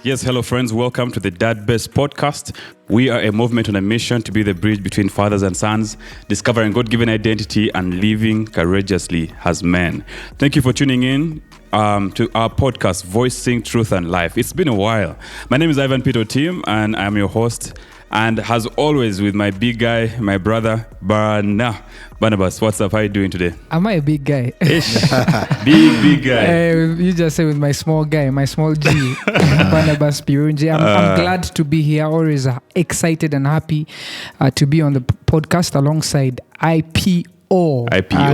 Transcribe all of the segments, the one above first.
Yes, hello friends. Welcome to the Dad Best podcast. We are a movement on a mission to be the bridge between fathers and sons, discovering God-given identity and living courageously as men. Thank you for tuning in to our podcast, Voicing Truth and Life. It's been a while. My name is Ivan Peter Tim, and I'm your host. And as always, with my big guy, my brother, Barnabas. What's up? How are you doing today? Am I a big guy? Big guy. You just say with my small guy, my small G, Barnabas Pirunji. I'm glad to be here. Always excited and happy to be on the podcast alongside IPO.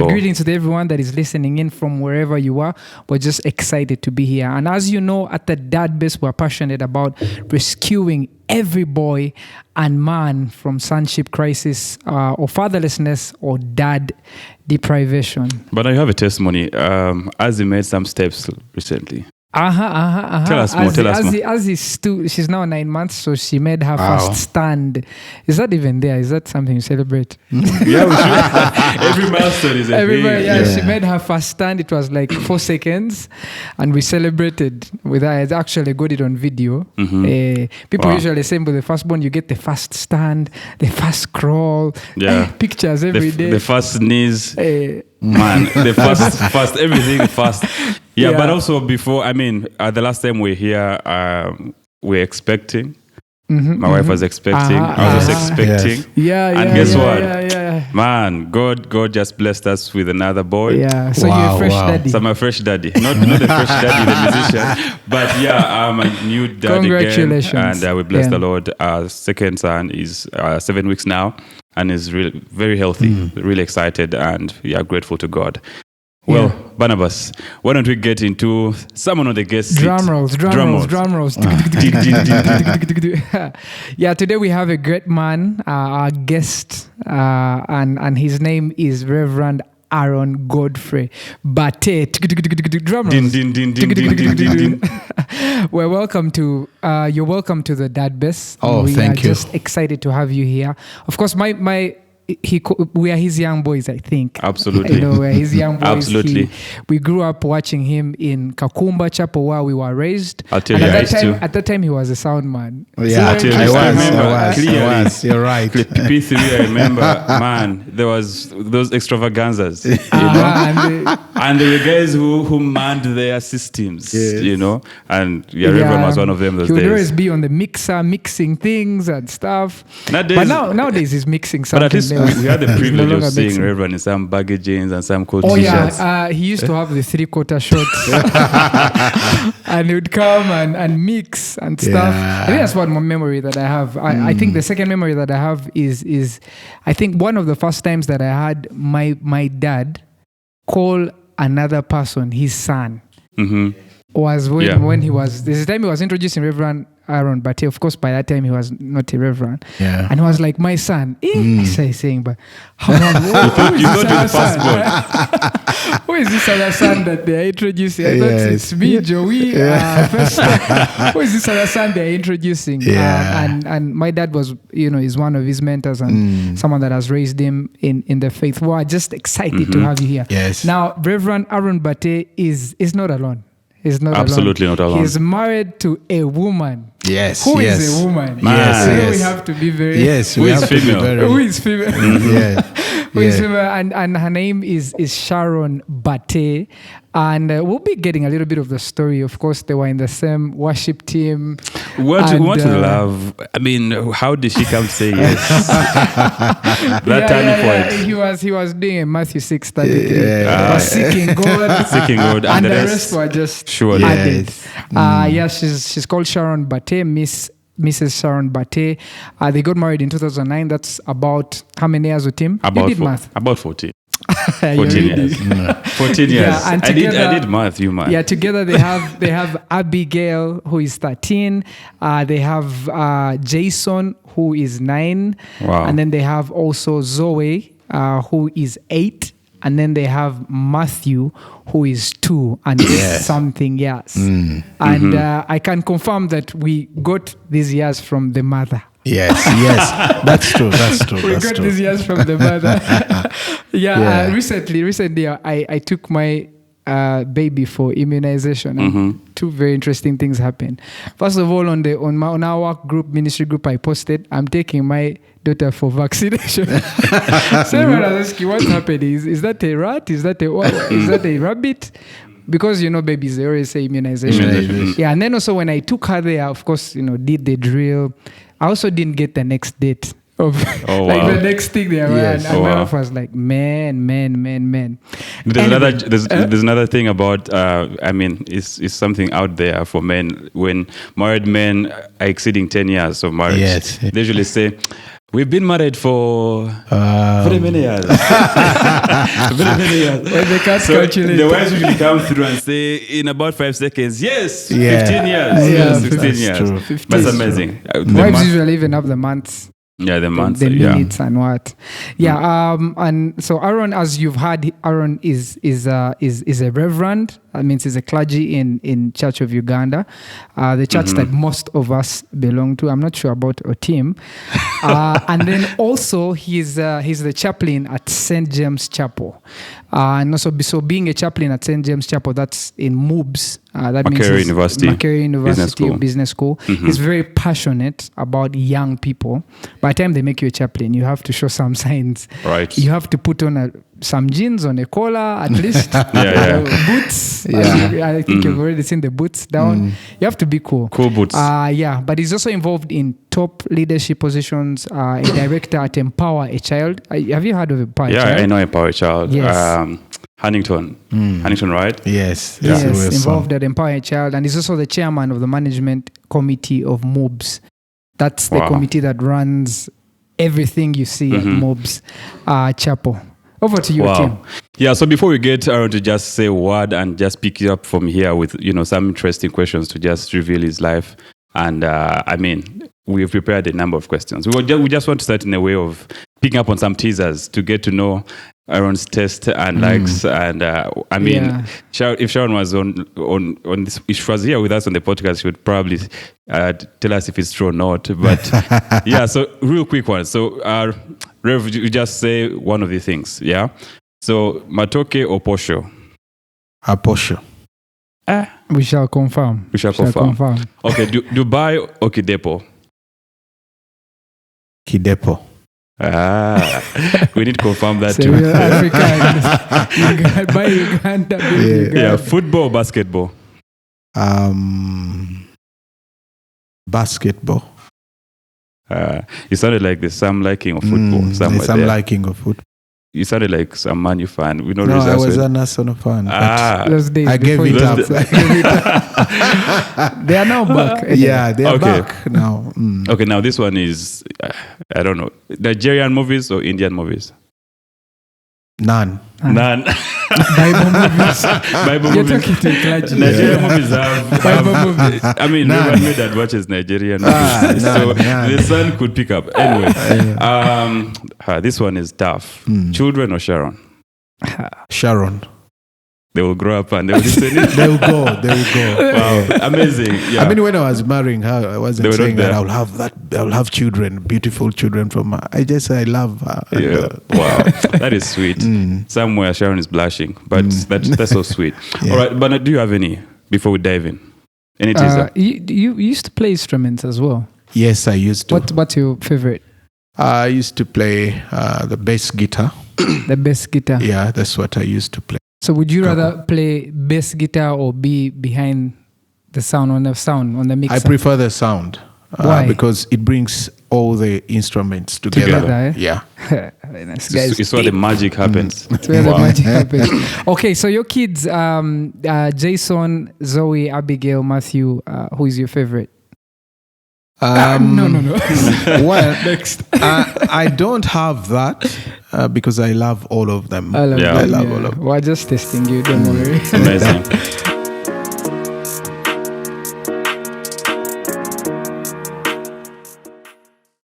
Greetings to everyone that is listening in from wherever you are. We're just excited to be here. And as you know, at the Dad Best, we're passionate about rescuing every boy and man from sonship crisis or fatherlessness or dad deprivation. But I have a testimony. As he made some steps recently. Tell us more. She's now 9 months, so she made her first stand. Is that even there? Is that something you celebrate? Yeah, we should. Every milestone is a thing. She made her first stand. It was like 4 seconds, and we celebrated with her. I actually got it on video. Mm-hmm. People usually say with the firstborn, you get the first stand, the first crawl, pictures every day. The first sneeze. Man, the first, everything fast. Yeah, but also before, the last time we were here, we're expecting. Mm-hmm, My wife was expecting. I was expecting. Yes. And guess what? Yeah. Man, God just blessed us with another boy. Yeah. So you're a fresh daddy. So I'm a fresh daddy. Not the fresh daddy, the musician. But I'm a new dad Congratulations. Again. And we bless the Lord. Our second son is 7 weeks now. And is really very healthy, really excited, and we are grateful to God. Well, Barnabas, why don't we get into someone on the guest seat? Drum rolls. Today we have a great man, our guest, and his name is Reverend Aaron Godfrey Batte. Drum rolls. You're welcome to the Dad Best. Thank you. We are just excited to have you here. Of course, we are his young boys, I think. Absolutely. We're his young boys. Absolutely. We grew up watching him in Kakumba Chapel where we were raised. I'll tell you, at that time, he was a sound man. Yeah, I was. You're right. P3, I remember, man, there was those extravaganzas, and there were guys who manned their systems, and Reverend was one of them those days. He would always be on the mixer, mixing things and stuff. Nowadays he's mixing something. But at least we had the privilege of seeing Reverend in some baggy jeans and some cool t-shirts. He used to have the 3/4 shorts. And he would come and mix and stuff. I think that's one more memory that I have. I think the second memory that I have is I think one of the first times that I had my dad call another person his son. Mm-hmm. Was when he was, this time he was introducing Reverend Aaron Batte. Of course, by that time he was not a reverend. Yeah. And he was like, my son. I saying, but how long? Who is this other son that they are introducing? I thought it's me, Joey. Who is this other son they are introducing? And my dad was, is one of his mentors and someone that has raised him in the faith. We are just excited to have you here. Yes. Now, Reverend Aaron Batte is not alone. He's not absolutely alone. Not alone. He's married to a woman. Yes. Who is a woman? Yes. We have to be very. Yes. Who is female? Who is female? Who is female? And her name is Sharon Batte. And we'll be getting a little bit of the story. Of course, they were in the same worship team. What to love? How did she come to say yes? Turning point. He was doing a Matthew 6 study. Seeking God. And the rest were just added. She's called Sharon Batte, Mrs. Sharon Batte. They got married in 2009. That's about how many years with him? You did math. About 14. 14 years. 14 years. Yeah, and together, I did math, you man. Yeah, together they have Abigail, who is 13. They have Jason, who is 9. Wow. And then they have also Zoe, who is 8. And then they have Matthew, who is 2 and something years. And I can confirm that we got these years from the mother. Yes, that's true. We got these years from the mother. Recently, I took my baby for immunization. And two very interesting things happened. First of all, on our work group, ministry group, I posted, I'm taking my daughter for vaccination. So everyone was asking, what happened? Is that a rat? Is that a rabbit? Because, babies, they always say immunization. Yeah, and then also when I took her there, of course, did the drill. I also didn't get the next date of the next thing there. Yes. And my wife was like, man. There's another thing about, it's something out there for men. When married men are exceeding 10 years of marriage, they usually say, we've been married for very many years. Very many years. The wives usually come through and say, in about 5 seconds, 15 years. Yeah, 16 years. That's amazing. Wives usually even have the months. Yeah, the months. The minutes and what. Yeah, and so Aaron, as you've heard, Aaron is a reverend. That means he's a clergy in Church of Uganda, the church that most of us belong to. I'm not sure about our team. And then also he's the chaplain at St. James Chapel. And also, so being a chaplain at St. James Chapel, that's in Moobs. That means Macquarie University Business School. He's very passionate about young people. By the time they make you a chaplain, you have to show some signs. Right. You have to put on some jeans on a collar, at least. Boots. I think you've already seen the boots down. You have to be cool. Cool boots. But he's also involved in top leadership positions. A director at Empower a Child. Have you heard of Empower a Child? Yeah, I know Empower a Child. Yes. Huntington, right? Yes. Yes, involved at Empower a Child. And he's also the chairman of the management committee of Moobs. That's the committee that runs everything you see at Moobs Chapel. Over to you, Tim. Yeah, so before we get Aaron to just say a word and just pick it up from here with, some interesting questions to just reveal his life. And we've prepared a number of questions. We just want to start in a way of picking up on some teasers to get to know Aaron's taste and likes. And if Sharon was on this, if she was here with us on the podcast, she would probably tell us if it's true or not. But so real quick one. So Rev, you just say one of the things, yeah? So matoke or posho? Posho. We shall confirm. Okay, Dubai or Kidepo? Kidepo. We need to confirm that so too. African. By Uganda. Yeah, football or basketball? Basketball. You sounded like there's some liking of football. There's some liking of football. You sounded like some Man U fan. We know no, I was an Arsenal fan. Those days I gave it up. They are now back. Yeah, they are back now. Okay, now this one is, I don't know, Nigerian movies or Indian movies? None. Bible movies. You're talking to clergy. Nigerian movies have Bible movies. I mean, no one made that watches Nigerian movies. So the son could pick up. Anyway, this one is tough. Children or Sharon? Sharon. They will grow up and they will listen. They will go. Wow, amazing. Yeah. I mean, when I was marrying her, I wasn't saying that I'll have children, beautiful children from her. I love her. Yeah. Wow, that is sweet. Somewhere Sharon is blushing, but that's so sweet. Yeah. All right, but do you have any before we dive in? Any teaser? You used to play instruments as well. Yes, I used to. What's your favorite? I used to play the bass guitar. The bass guitar. Yeah, that's what I used to play. So would you rather play bass guitar or be behind the sound on the mixer? I prefer the sound. Why? Because it brings all the instruments together. Yeah. Very nice. Guys, it's where the magic happens. It's where the magic happens. Okay, so your kids, Jason, Zoe, Abigail, Matthew, who is your favorite? No. Well, next. I don't have that because I love all of them. I love all of them. We're just testing you, don't worry. Amazing.